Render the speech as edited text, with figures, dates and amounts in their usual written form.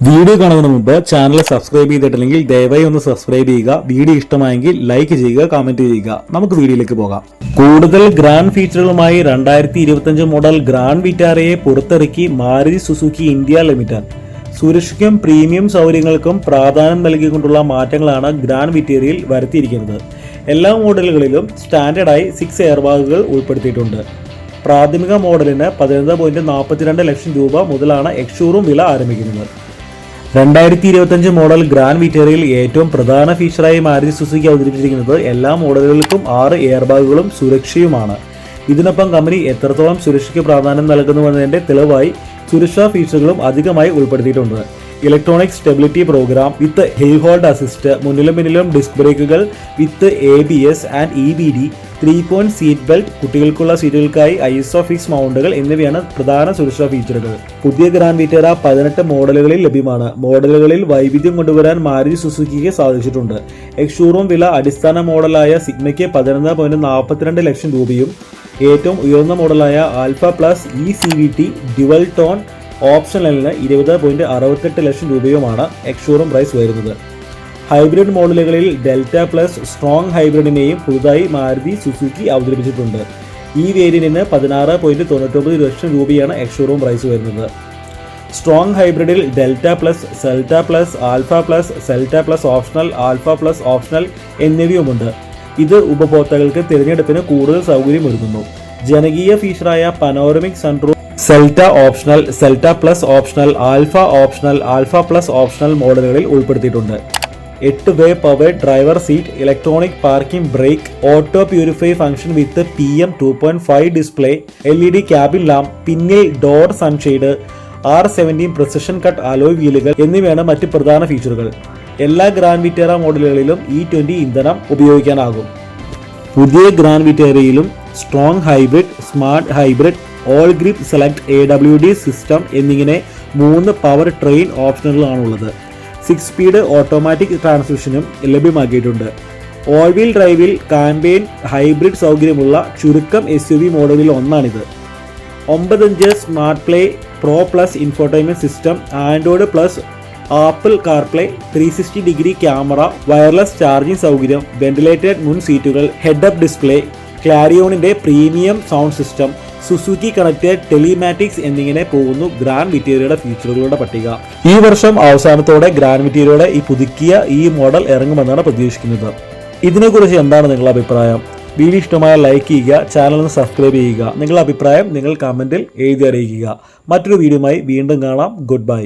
Video കാണുന്നതിന് മുമ്പ് channel subscribe ചെയ്തിട്ടില്ലെങ്കിൽ ദയവായി ഒന്ന് സബ്സ്ക്രൈബ് ചെയ്യുക. വീഡിയോ ഇഷ്ടമായെങ്കിൽ ലൈക്ക് ചെയ്യുക, കമന്റ് ചെയ്യുക. നമുക്ക് വീഡിയോയിലേക്ക് പോകാം. കൂടുതൽ ഗ്രാൻഡ് ഫീച്ചറുകളുമായി 2025 മോഡൽ ഗ്രാൻഡ് വിറ്റാരയെ പുറത്തിറക്കി മാരുതി സുസുക്കി ഇന്ത്യ ലിമിറ്റഡ്. സുരക്ഷയ്ക്കും പ്രീമിയം സൗകര്യങ്ങൾക്കും പ്രാധാന്യം നൽകിക്കൊണ്ടുള്ള മാറ്റങ്ങളാണ് ഗ്രാൻഡ് വിറ്റേരയിൽ വരുത്തിയിരിക്കുന്നത്. എല്ലാ മോഡലുകളിലും സ്റ്റാൻഡേർഡായി 6 എയർ ബാഗുകൾ ഉൾപ്പെടുത്തിയിട്ടുണ്ട്. പ്രാഥമിക മോഡലിന് 11.42 ലക്ഷം രൂപ മുതലാണ് എക്സ്-ഷോറൂം വില ആരംഭിക്കുന്നത്. 2025 മോഡൽ ഗ്രാൻഡ് വിറ്റേരയിൽ ഏറ്റവും പ്രധാന ഫീച്ചറായി മാരുതി സുസുക്കി അവതരിപ്പിച്ചിരിക്കുന്നത് എല്ലാ മോഡലുകൾക്കും 6 എയർ ബാഗുകളും സുരക്ഷയുമാണ്. ഇതിനൊപ്പം കമ്പനി എത്രത്തോളം സുരക്ഷയ്ക്ക് പ്രാധാന്യം നൽകുന്നുവെന്നതിന്റെ തെളിവായി സുരക്ഷാ ഫീച്ചറുകളും അധികമായി ഉൾപ്പെടുത്തിയിട്ടുണ്ട്. Electronic stability programme with hill hold assist, മുന്നിലും പിന്നിലും ഡിസ്ക് ബ്രേക്കുകൾ with ABS and EBD, 3-point seat belt, കുട്ടികൾക്കുള്ള സീറ്റുകൾക്കായി ISOFIX മൗണ്ടുകൾ എന്നിവയാണ് പ്രധാന സുരക്ഷാ ഫീച്ചറുകൾ. പുതിയ ഗ്രാൻഡ് വിറ്റേര 18 മോഡലുകളിൽ ലഭ്യമാണ്. മോഡലുകളിൽ വൈവിധ്യം കൊണ്ടുവരാൻ മാരുതി സുസുക്കിക്ക് സാധിച്ചിട്ടുണ്ട്. എക്സ്-ഷോറൂം വില അടിസ്ഥാന മോഡലായ സിഗ്മയ്ക്ക് 11.42 ലക്ഷം രൂപയും ഏറ്റവും ഉയർന്ന മോഡലായ Alpha plus CVT dual tone ഓപ്ഷണലിന് 20.68 ലക്ഷം രൂപയുമാണ് എക്സ്-ഷോറൂം പ്രൈസ് വരുന്നത്. ഹൈബ്രിഡ് മോഡലുകളിൽ ഡെൽറ്റ പ്ലസ് സ്ട്രോങ് ഹൈബ്രിഡിനെയും പുതുതായി മാരുതി സുസുക്കി അവതരിപ്പിച്ചിട്ടുണ്ട്. ഈ വേരിയന്റിന് 16.99 ലക്ഷം രൂപയാണ് എക്സ്-ഷോറൂം പ്രൈസ് വരുന്നത്. സ്ട്രോങ് ഹൈബ്രിഡിൽ Delta plus, Zeta plus, Alpha plus, Zeta plus optional, Alpha plus optional എന്നിവയുമുണ്ട്. ഇത് ഉപഭോക്താക്കൾക്ക് തിരഞ്ഞെടുപ്പിന് കൂടുതൽ സൗകര്യമൊരുക്കുന്നു. ജനകീയ ഫീച്ചറായ panoramic sunroof Zeta optional, Zeta plus optional, Alpha optional, Alpha plus optional മോഡലുകളിൽ ഉൾപ്പെടുത്തിയിട്ടുണ്ട്. Eight way powered driver seat, electronic parking brake, auto purify function with PM 2.5 display, LED cabin lamp, പിന്നിൽ door sunshade, R17 precision cut alloy വീലുകൾ എന്നിവയാണ് മറ്റ് പ്രധാന ഫീച്ചറുകൾ. എല്ലാ grand വിറ്റേര മോഡലുകളിലും E20 ഇന്ധനം ഉപയോഗിക്കാനാകും. പുതിയ ഗ്രാൻഡ് വിറ്റേരയിലും strong hybrid, smart hybrid, all grip select, AWD system എന്നിങ്ങനെ 3 പവർ ട്രെയിൻ ഓപ്ഷനുകളാണുള്ളത്. 6 സ്പീഡ് ഓട്ടോമാറ്റിക് ട്രാൻസ്മിഷനും ലഭ്യമാക്കിയിട്ടുണ്ട്. ഓൾ വീൽ ഡ്രൈവിൽ കാമ്പയിൻ ഹൈബ്രിഡ് സൗകര്യമുള്ള ചുരുക്കം SUV മോഡലിൽ ഒന്നാണിത്. 9 inch smart play pro plus infotainment system, Android plus, Apple CarPlay, 360 degree camera, wireless charging സൗകര്യം, വെന്റിലേറ്റഡ് മുൻ സീറ്റുകൾ, ഹെഡ് അപ്പ് ഡിസ്പ്ലേ, ക്ലാരിയോണിന്റെ premium sound system, Suzuki connected telematics എന്നിങ്ങനെ പോകുന്നു ഗ്രാൻഡ് വിറ്റേരയുടെ ഫീച്ചറുകളുടെ പട്ടിക. ഈ വർഷം അവസാനത്തോടെ ഗ്രാൻഡ് വിറ്റേരയുടെ ഈ പുതുക്കിയ മോഡൽ ഇറങ്ങുമെന്നാണ് പ്രതീക്ഷിക്കുന്നത്. ഇതിനെക്കുറിച്ച് എന്താണ് നിങ്ങളുടെ അഭിപ്രായം? വീഡിയോ ഇഷ്ടമായ ലൈക്ക് ചെയ്യുക, ചാനൽ ഒന്ന് സബ്സ്ക്രൈബ് ചെയ്യുക. നിങ്ങളുടെ അഭിപ്രായം നിങ്ങൾ കമന്റിൽ എഴുതി അറിയിക്കുക. മറ്റൊരു വീഡിയോയുമായി വീണ്ടും കാണാം. Good bye.